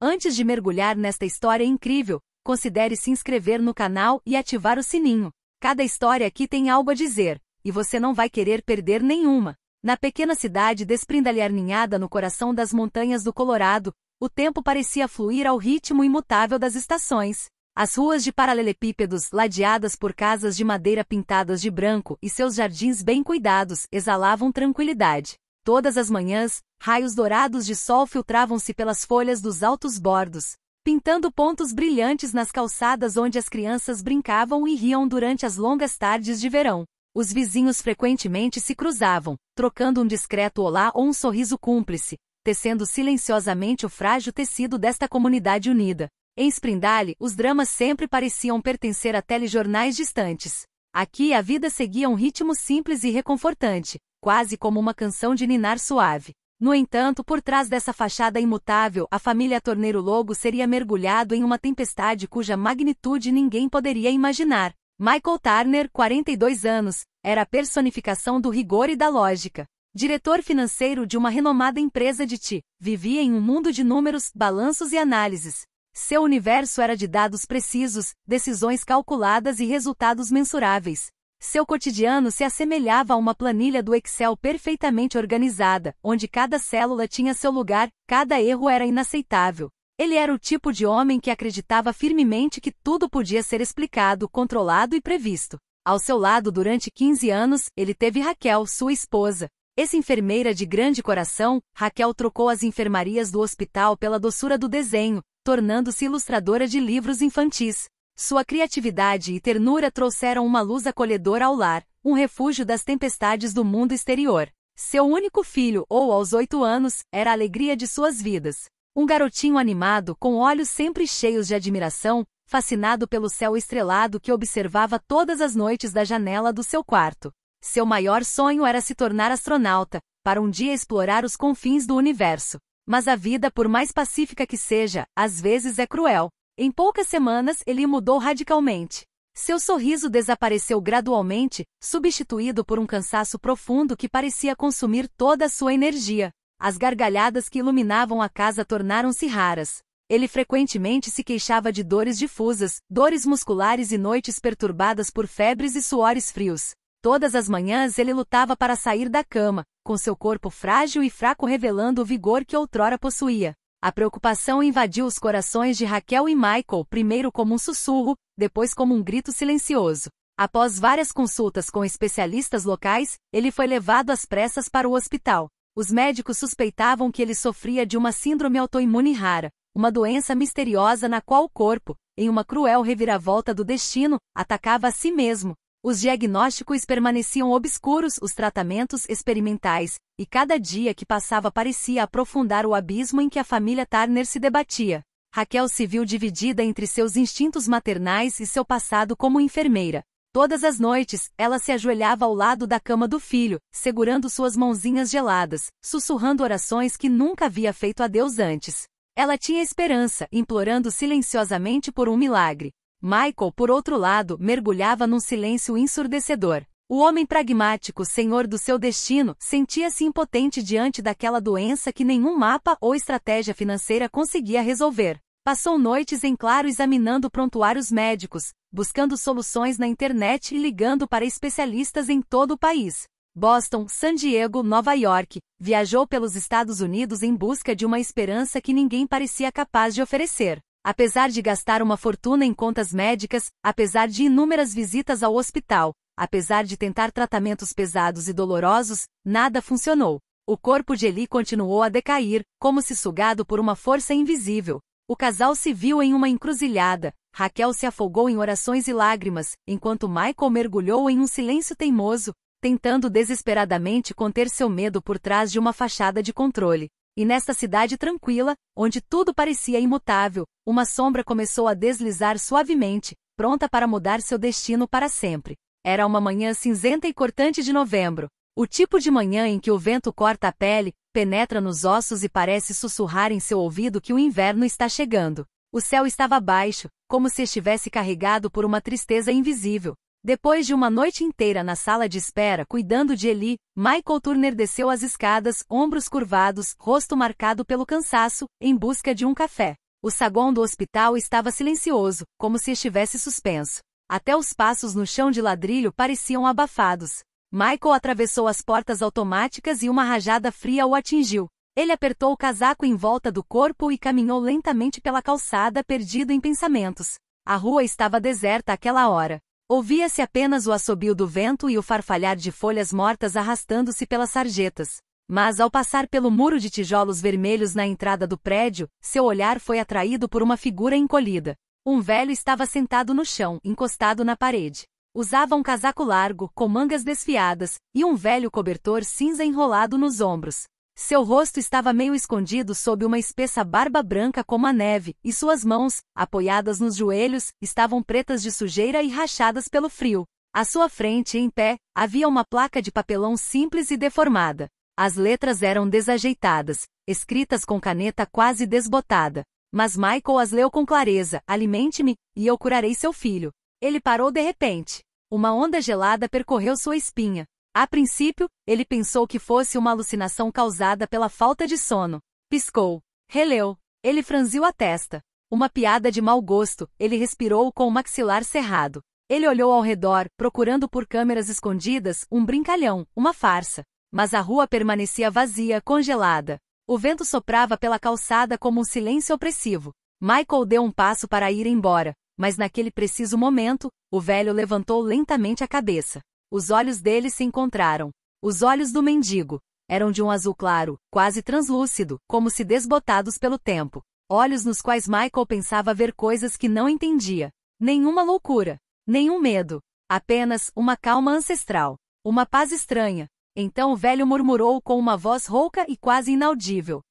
Antes de mergulhar nesta história incrível, considere se inscrever no canal e ativar o sininho. Cada história aqui tem algo a dizer, e você não vai querer perder nenhuma. Na pequena cidade desprindali aninhada no coração das montanhas do Colorado, o tempo parecia fluir ao ritmo imutável das estações. As ruas de paralelepípedos, ladeadas por casas de madeira pintadas de branco e seus jardins bem cuidados, exalavam tranquilidade. Todas as manhãs, raios dourados de sol filtravam-se pelas folhas dos altos bordos, pintando pontos brilhantes nas calçadas onde as crianças brincavam e riam durante as longas tardes de verão. Os vizinhos frequentemente se cruzavam, trocando um discreto olá ou um sorriso cúmplice, tecendo silenciosamente o frágil tecido desta comunidade unida. Em Sprindale, os dramas sempre pareciam pertencer a telejornais distantes. Aqui a vida seguia um ritmo simples e reconfortante, quase como uma canção de ninar suave. No entanto, por trás dessa fachada imutável, a família Torneiro Logo seria mergulhado em uma tempestade cuja magnitude ninguém poderia imaginar. Michael Turner, 42 anos, era a personificação do rigor e da lógica. Diretor financeiro de uma renomada empresa de TI, vivia em um mundo de números, balanços e análises. Seu universo era de dados precisos, decisões calculadas e resultados mensuráveis. Seu cotidiano se assemelhava a uma planilha do Excel perfeitamente organizada, onde cada célula tinha seu lugar, cada erro era inaceitável. Ele era o tipo de homem que acreditava firmemente que tudo podia ser explicado, controlado e previsto. Ao seu lado durante 15 anos, ele teve Raquel, sua esposa. Ex-enfermeira de grande coração, Raquel trocou as enfermarias do hospital pela doçura do desenho, tornando-se ilustradora de livros infantis. Sua criatividade e ternura trouxeram uma luz acolhedora ao lar, um refúgio das tempestades do mundo exterior. Seu único filho, ou aos 8 anos, era a alegria de suas vidas. Um garotinho animado, com olhos sempre cheios de admiração, fascinado pelo céu estrelado que observava todas as noites da janela do seu quarto. Seu maior sonho era se tornar astronauta, para um dia explorar os confins do universo. Mas a vida, por mais pacífica que seja, às vezes é cruel. Em poucas semanas, ele mudou radicalmente. Seu sorriso desapareceu gradualmente, substituído por um cansaço profundo que parecia consumir toda a sua energia. As gargalhadas que iluminavam a casa tornaram-se raras. Ele frequentemente se queixava de dores difusas, dores musculares e noites perturbadas por febres e suores frios. Todas as manhãs ele lutava para sair da cama, com seu corpo frágil e fraco revelando o vigor que outrora possuía. A preocupação invadiu os corações de Raquel e Michael, primeiro como um sussurro, depois como um grito silencioso. Após várias consultas com especialistas locais, ele foi levado às pressas para o hospital. Os médicos suspeitavam que ele sofria de uma síndrome autoimune rara, uma doença misteriosa na qual o corpo, em uma cruel reviravolta do destino, atacava a si mesmo. Os diagnósticos permaneciam obscuros, os tratamentos experimentais, e cada dia que passava parecia aprofundar o abismo em que a família Turner se debatia. Raquel se viu dividida entre seus instintos maternais e seu passado como enfermeira. Todas as noites, ela se ajoelhava ao lado da cama do filho, segurando suas mãozinhas geladas, sussurrando orações que nunca havia feito a Deus antes. Ela tinha esperança, implorando silenciosamente por um milagre. Michael, por outro lado, mergulhava num silêncio ensurdecedor. O homem pragmático, senhor do seu destino, sentia-se impotente diante daquela doença que nenhum mapa ou estratégia financeira conseguia resolver. Passou noites em claro examinando prontuários médicos, buscando soluções na internet e ligando para especialistas em todo o país. Boston, San Diego, Nova York, viajou pelos Estados Unidos em busca de uma esperança que ninguém parecia capaz de oferecer. Apesar de gastar uma fortuna em contas médicas, apesar de inúmeras visitas ao hospital, apesar de tentar tratamentos pesados e dolorosos, nada funcionou. O corpo de Eli continuou a decair, como se sugado por uma força invisível. O casal se viu em uma encruzilhada. Raquel se afogou em orações e lágrimas, enquanto Michael mergulhou em um silêncio teimoso, tentando desesperadamente conter seu medo por trás de uma fachada de controle. E nesta cidade tranquila, onde tudo parecia imutável, uma sombra começou a deslizar suavemente, pronta para mudar seu destino para sempre. Era uma manhã cinzenta e cortante de novembro. O tipo de manhã em que o vento corta a pele, penetra nos ossos e parece sussurrar em seu ouvido que o inverno está chegando. O céu estava baixo, como se estivesse carregado por uma tristeza invisível. Depois de uma noite inteira na sala de espera cuidando de Eli, Michael Turner desceu as escadas, ombros curvados, rosto marcado pelo cansaço, em busca de um café. O saguão do hospital estava silencioso, como se estivesse suspenso. Até os passos no chão de ladrilho pareciam abafados. Michael atravessou as portas automáticas e uma rajada fria o atingiu. Ele apertou o casaco em volta do corpo e caminhou lentamente pela calçada, perdido em pensamentos. A rua estava deserta àquela hora. Ouvia-se apenas o assobio do vento e o farfalhar de folhas mortas arrastando-se pelas sarjetas. Mas ao passar pelo muro de tijolos vermelhos na entrada do prédio, seu olhar foi atraído por uma figura encolhida. Um velho estava sentado no chão, encostado na parede. Usava um casaco largo, com mangas desfiadas, e um velho cobertor cinza enrolado nos ombros. Seu rosto estava meio escondido sob uma espessa barba branca como a neve, e suas mãos, apoiadas nos joelhos, estavam pretas de sujeira e rachadas pelo frio. À sua frente, em pé, havia uma placa de papelão simples e deformada. As letras eram desajeitadas, escritas com caneta quase desbotada. Mas Michael as leu com clareza: alimente-me, e eu curarei seu filho. Ele parou de repente. Uma onda gelada percorreu sua espinha. A princípio, ele pensou que fosse uma alucinação causada pela falta de sono. Piscou. Releu. Ele franziu a testa. Uma piada de mau gosto, ele respirou com o maxilar cerrado. Ele olhou ao redor, procurando por câmeras escondidas, um brincalhão, uma farsa. Mas a rua permanecia vazia, congelada. O vento soprava pela calçada como um silêncio opressivo. Michael deu um passo para ir embora, mas naquele preciso momento, o velho levantou lentamente a cabeça. Os olhos dele se encontraram. Os olhos do mendigo eram de um azul claro, quase translúcido, como se desbotados pelo tempo. Olhos nos quais Michael pensava ver coisas que não entendia. Nenhuma loucura, nenhum medo, apenas uma calma ancestral, uma paz estranha. Então o velho murmurou com uma voz rouca e quase inaudível.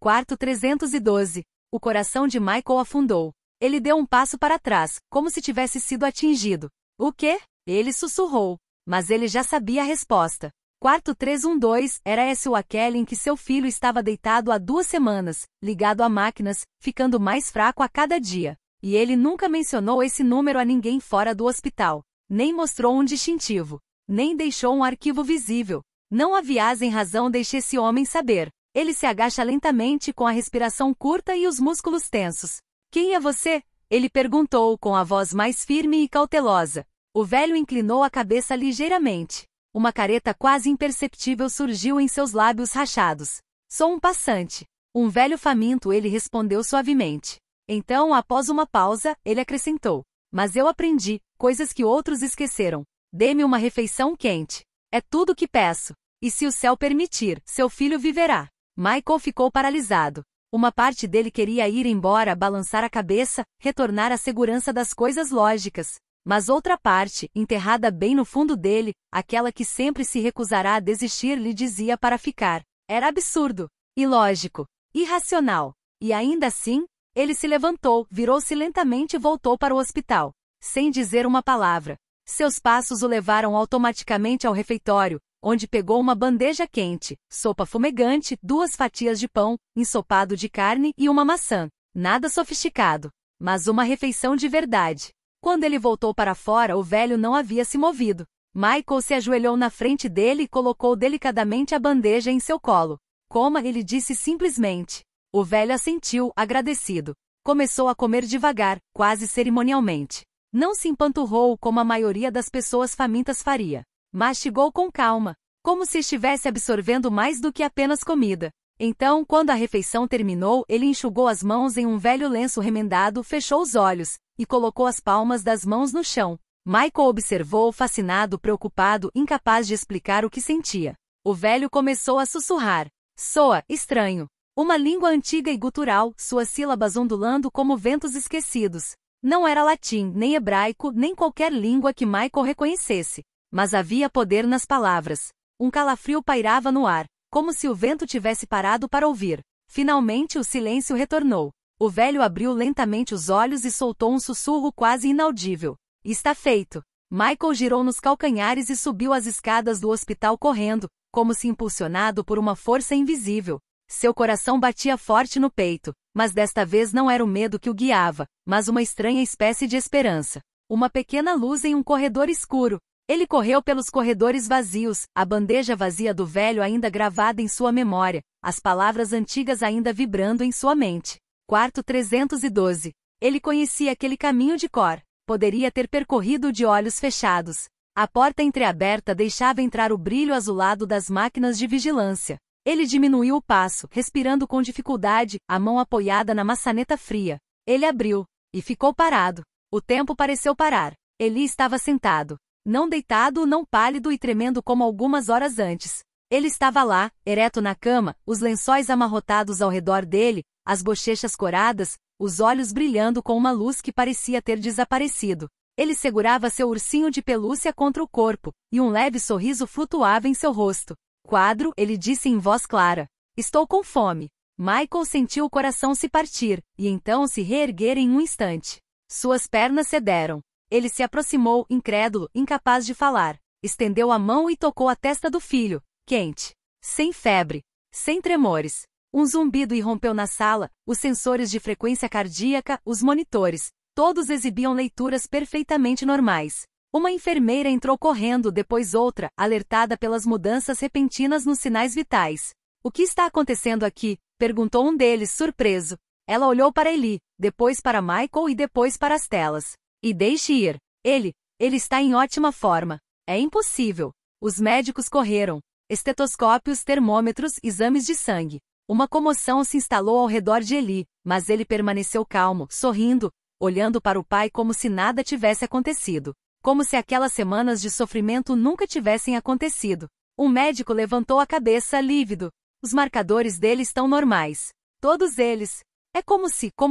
Quarto 312. O coração de Michael afundou. Ele deu um passo para trás, como se tivesse sido atingido. O quê? Ele sussurrou. Mas ele já sabia a resposta. Quarto 312 era esse o aquele em que seu filho estava deitado há 2 semanas, ligado a máquinas, ficando mais fraco a cada dia. E ele nunca mencionou esse número a ninguém fora do hospital. Nem mostrou um distintivo. Nem deixou um arquivo visível. Não havia em razão deixe esse homem saber. Ele se agacha lentamente com a respiração curta e os músculos tensos. Quem é você? Ele perguntou com a voz mais firme e cautelosa. O velho inclinou a cabeça ligeiramente. Uma careta quase imperceptível surgiu em seus lábios rachados. Sou um passante. Um velho faminto, ele respondeu suavemente. Então, após uma pausa, ele acrescentou. Mas eu aprendi, coisas que outros esqueceram. Dê-me uma refeição quente. É tudo que peço. E se o céu permitir, seu filho viverá. Michael ficou paralisado. Uma parte dele queria ir embora, balançar a cabeça, retornar à segurança das coisas lógicas. Mas outra parte, enterrada bem no fundo dele, aquela que sempre se recusará a desistir, lhe dizia para ficar. Era absurdo, ilógico, irracional. E ainda assim, ele se levantou, virou-se lentamente e voltou para o hospital. Sem dizer uma palavra. Seus passos o levaram automaticamente ao refeitório, onde pegou uma bandeja quente, sopa fumegante, 2 fatias de pão, ensopado de carne e uma maçã. Nada sofisticado, mas uma refeição de verdade. Quando ele voltou para fora, o velho não havia se movido. Michael se ajoelhou na frente dele e colocou delicadamente a bandeja em seu colo. Coma, ele disse simplesmente. O velho assentiu, agradecido. Começou a comer devagar, quase cerimonialmente. Não se empanturrou como a maioria das pessoas famintas faria. Mastigou com calma, como se estivesse absorvendo mais do que apenas comida. Então, quando a refeição terminou, ele enxugou as mãos em um velho lenço remendado, fechou os olhos, e colocou as palmas das mãos no chão. Michael observou, fascinado, preocupado, incapaz de explicar o que sentia. O velho começou a sussurrar. Soa estranho. Uma língua antiga e gutural, suas sílabas ondulando como ventos esquecidos. Não era latim, nem hebraico, nem qualquer língua que Michael reconhecesse. Mas havia poder nas palavras. Um calafrio pairava no ar, como se o vento tivesse parado para ouvir. Finalmente o silêncio retornou. O velho abriu lentamente os olhos e soltou um sussurro quase inaudível. Está feito. Michael girou nos calcanhares e subiu as escadas do hospital correndo, como se impulsionado por uma força invisível. Seu coração batia forte no peito, mas desta vez não era o medo que o guiava, mas uma estranha espécie de esperança. Uma pequena luz em um corredor escuro. Ele correu pelos corredores vazios, a bandeja vazia do velho ainda gravada em sua memória, as palavras antigas ainda vibrando em sua mente. quarto 312. Ele conhecia aquele caminho de cor. Poderia ter percorrido de olhos fechados. A porta entreaberta deixava entrar o brilho azulado das máquinas de vigilância. Ele diminuiu o passo, respirando com dificuldade, a mão apoiada na maçaneta fria. Ele abriu. E ficou parado. O tempo pareceu parar. Eli estava sentado. Não deitado, não pálido e tremendo como algumas horas antes. Ele estava lá, ereto na cama, os lençóis amarrotados ao redor dele, as bochechas coradas, os olhos brilhando com uma luz que parecia ter desaparecido. Ele segurava seu ursinho de pelúcia contra o corpo, e um leve sorriso flutuava em seu rosto. Quadro, ele disse em voz clara. Estou com fome. Michael sentiu o coração se partir, e então se reerguer em um instante. Suas pernas cederam. Ele se aproximou, incrédulo, incapaz de falar. Estendeu a mão e tocou a testa do filho. Quente. Sem febre. Sem tremores. Um zumbido irrompeu na sala, os sensores de frequência cardíaca, os monitores. Todos exibiam leituras perfeitamente normais. Uma enfermeira entrou correndo, depois outra, alertada pelas mudanças repentinas nos sinais vitais. O que está acontecendo aqui? Perguntou um deles, surpreso. Ela olhou para Eli, depois para Michael e depois para as telas. E deixe ir. Ele está em ótima forma. É impossível. Os médicos correram. Estetoscópios, termômetros, exames de sangue. Uma comoção se instalou ao redor de Eli, mas ele permaneceu calmo, sorrindo, olhando para o pai como se nada tivesse acontecido. Como se aquelas semanas de sofrimento nunca tivessem acontecido. Um médico levantou a cabeça, lívido. Os marcadores dele estão normais. Todos eles. É como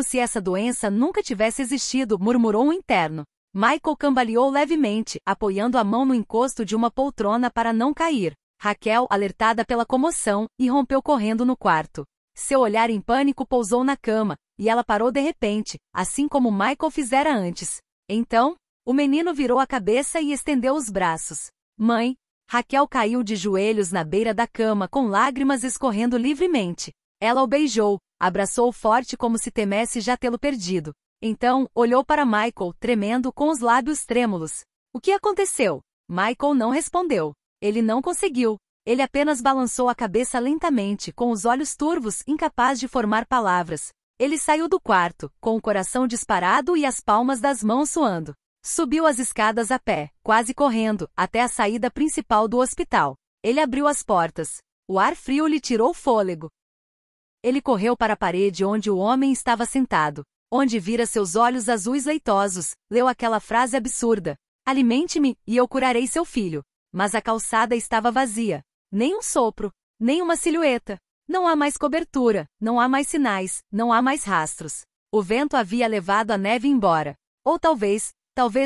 se essa doença nunca tivesse existido, murmurou um interno. Michael cambaleou levemente, apoiando a mão no encosto de uma poltrona para não cair. Raquel, alertada pela comoção, irrompeu correndo no quarto. Seu olhar em pânico pousou na cama, e ela parou de repente, assim como Michael fizera antes. Então, o menino virou a cabeça e estendeu os braços. Mãe! Raquel caiu de joelhos na beira da cama com lágrimas escorrendo livremente. Ela o beijou, abraçou forte como se temesse já tê-lo perdido. Então, olhou para Michael, tremendo com os lábios trêmulos. O que aconteceu? Michael não respondeu. Ele não conseguiu. Ele apenas balançou a cabeça lentamente, com os olhos turvos, incapaz de formar palavras. Ele saiu do quarto, com o coração disparado e as palmas das mãos suando. Subiu as escadas a pé, quase correndo, até a saída principal do hospital. Ele abriu as portas. O ar frio lhe tirou o fôlego. Ele correu para a parede onde o homem estava sentado. Onde vira seus olhos azuis leitosos, leu aquela frase absurda. Alimente-me, e eu curarei seu filho. Mas a calçada estava vazia. Nem um sopro, nem uma silhueta. Não há mais cobertura, não há mais sinais, não há mais rastros. O vento havia levado a neve embora. Ou talvez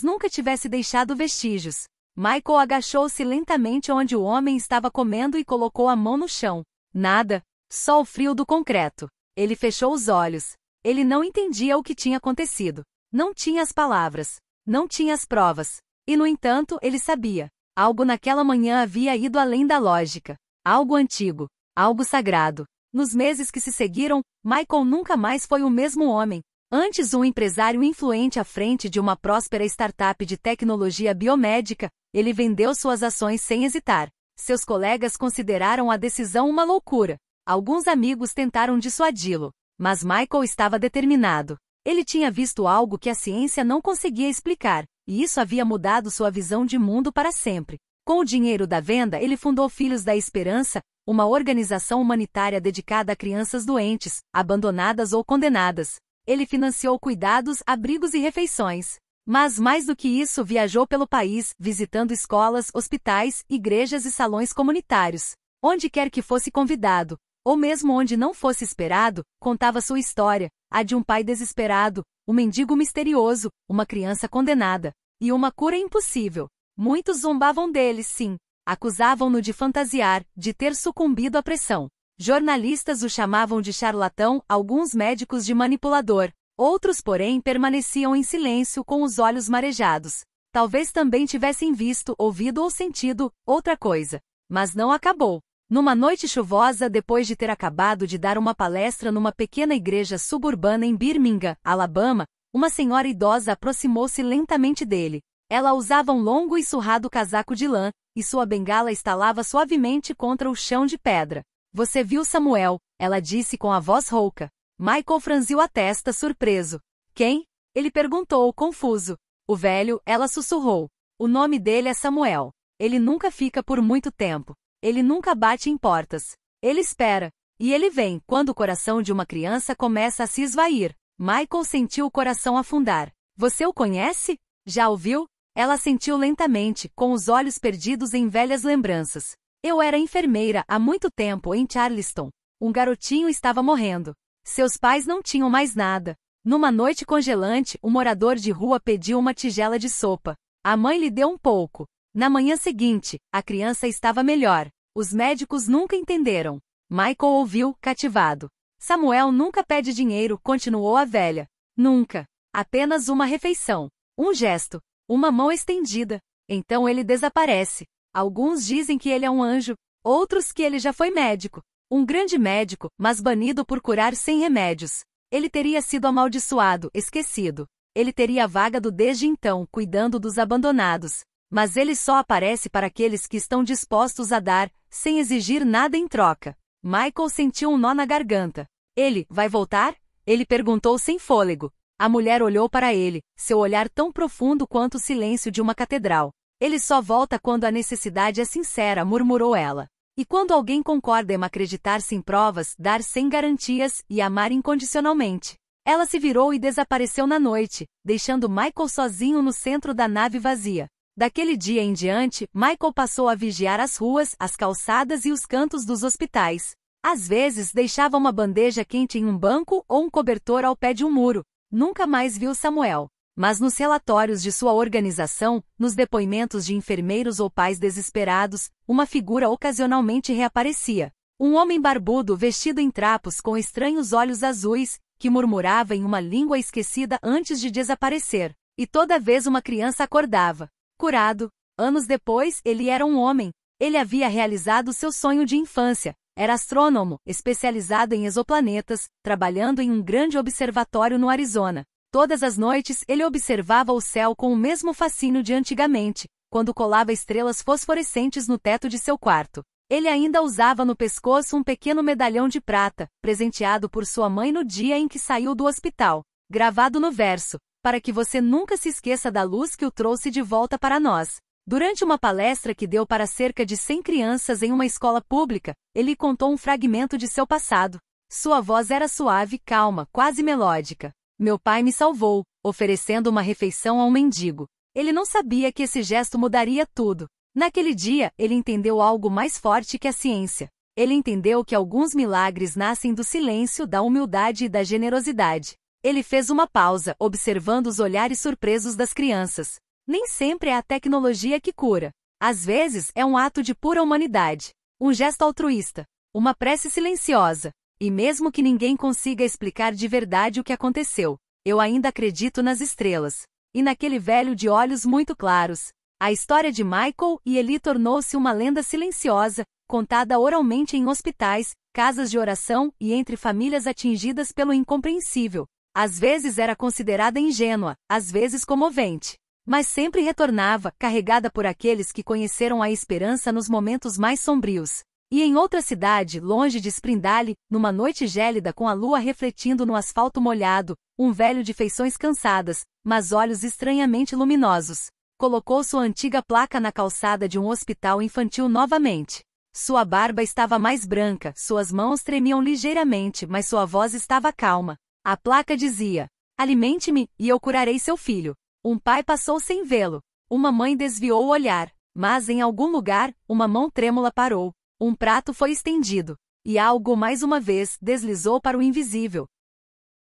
nunca tivesse deixado vestígios. Michael agachou-se lentamente onde o homem estava comendo e colocou a mão no chão. Nada, só o frio do concreto. Ele fechou os olhos. Ele não entendia o que tinha acontecido. Não tinha as palavras. Não tinha as provas. E no entanto, ele sabia. Algo naquela manhã havia ido além da lógica. Algo antigo. Algo sagrado. Nos meses que se seguiram, Michael nunca mais foi o mesmo homem. Antes um empresário influente à frente de uma próspera startup de tecnologia biomédica, ele vendeu suas ações sem hesitar. Seus colegas consideraram a decisão uma loucura. Alguns amigos tentaram dissuadi-lo. Mas Michael estava determinado. Ele tinha visto algo que a ciência não conseguia explicar, e isso havia mudado sua visão de mundo para sempre. Com o dinheiro da venda, ele fundou Filhos da Esperança, uma organização humanitária dedicada a crianças doentes, abandonadas ou condenadas. Ele financiou cuidados, abrigos e refeições. Mas mais do que isso, viajou pelo país, visitando escolas, hospitais, igrejas e salões comunitários. Onde quer que fosse convidado, ou mesmo onde não fosse esperado, contava sua história, a de um pai desesperado, um mendigo misterioso, uma criança condenada, e uma cura impossível. Muitos zombavam dele, sim. Acusavam-no de fantasiar, de ter sucumbido à pressão. Jornalistas o chamavam de charlatão, alguns médicos de manipulador. Outros, porém, permaneciam em silêncio com os olhos marejados. Talvez também tivessem visto, ouvido ou sentido outra coisa. Mas não acabou. Numa noite chuvosa, depois de ter acabado de dar uma palestra numa pequena igreja suburbana em Birmingham, Alabama, uma senhora idosa aproximou-se lentamente dele. Ela usava um longo e surrado casaco de lã, e sua bengala estalava suavemente contra o chão de pedra. Você viu Samuel, ela disse com a voz rouca. Michael franziu a testa, surpreso. Quem? Ele perguntou, confuso. O velho, ela sussurrou. O nome dele é Samuel. Ele nunca fica por muito tempo. Ele nunca bate em portas. Ele espera. E ele vem, quando o coração de uma criança começa a se esvair. Michael sentiu o coração afundar. Você o conhece? Já ouviu? Ela sentiu lentamente, com os olhos perdidos em velhas lembranças. Eu era enfermeira há muito tempo em Charleston. Um garotinho estava morrendo. Seus pais não tinham mais nada. Numa noite congelante, um morador de rua pediu uma tigela de sopa. A mãe lhe deu um pouco. Na manhã seguinte, a criança estava melhor. Os médicos nunca entenderam. Michael ouviu, cativado. Samuel nunca pede dinheiro, continuou a velha. Nunca. Apenas uma refeição. Um gesto. Uma mão estendida. Então ele desaparece. Alguns dizem que ele é um anjo. Outros que ele já foi médico. Um grande médico, mas banido por curar sem remédios. Ele teria sido amaldiçoado, esquecido. Ele teria vagado desde então, cuidando dos abandonados. Mas ele só aparece para aqueles que estão dispostos a dar, sem exigir nada em troca. Michael sentiu um nó na garganta. Ele, vai voltar? Ele perguntou sem fôlego. A mulher olhou para ele, seu olhar tão profundo quanto o silêncio de uma catedral. Ele só volta quando a necessidade é sincera, murmurou ela. E quando alguém concorda em acreditar sem provas, dar sem garantias e amar incondicionalmente. Ela se virou e desapareceu na noite, deixando Michael sozinho no centro da nave vazia. Daquele dia em diante, Michael passou a vigiar as ruas, as calçadas e os cantos dos hospitais. Às vezes deixava uma bandeja quente em um banco ou um cobertor ao pé de um muro. Nunca mais viu Samuel. Mas nos relatórios de sua organização, nos depoimentos de enfermeiros ou pais desesperados, uma figura ocasionalmente reaparecia. Um homem barbudo vestido em trapos com estranhos olhos azuis, que murmurava em uma língua esquecida antes de desaparecer. E toda vez uma criança acordava. Curado. Anos depois, ele era um homem. Ele havia realizado seu sonho de infância. Era astrônomo, especializado em exoplanetas, trabalhando em um grande observatório no Arizona. Todas as noites ele observava o céu com o mesmo fascínio de antigamente, quando colava estrelas fosforescentes no teto de seu quarto. Ele ainda usava no pescoço um pequeno medalhão de prata, presenteado por sua mãe no dia em que saiu do hospital, gravado no verso, para que você nunca se esqueça da luz que o trouxe de volta para nós. Durante uma palestra que deu para cerca de 100 crianças em uma escola pública, ele contou um fragmento de seu passado. Sua voz era suave, calma, quase melódica. Meu pai me salvou, oferecendo uma refeição a um mendigo. Ele não sabia que esse gesto mudaria tudo. Naquele dia, ele entendeu algo mais forte que a ciência. Ele entendeu que alguns milagres nascem do silêncio, da humildade e da generosidade. Ele fez uma pausa, observando os olhares surpresos das crianças. Nem sempre é a tecnologia que cura. Às vezes, é um ato de pura humanidade. Um gesto altruísta. Uma prece silenciosa. E mesmo que ninguém consiga explicar de verdade o que aconteceu, eu ainda acredito nas estrelas. E naquele velho de olhos muito claros. A história de Michael e Eli tornou-se uma lenda silenciosa, contada oralmente em hospitais, casas de oração e entre famílias atingidas pelo incompreensível. Às vezes era considerada ingênua, às vezes comovente. Mas sempre retornava, carregada por aqueles que conheceram a esperança nos momentos mais sombrios. E em outra cidade, longe de Sprindale, numa noite gélida com a lua refletindo no asfalto molhado, um velho de feições cansadas, mas olhos estranhamente luminosos, colocou sua antiga placa na calçada de um hospital infantil novamente. Sua barba estava mais branca, suas mãos tremiam ligeiramente, mas sua voz estava calma. A placa dizia: alimente-me, e eu curarei seu filho. Um pai passou sem vê-lo. Uma mãe desviou o olhar, mas em algum lugar, uma mão trêmula parou. Um prato foi estendido. E algo mais uma vez deslizou para o invisível.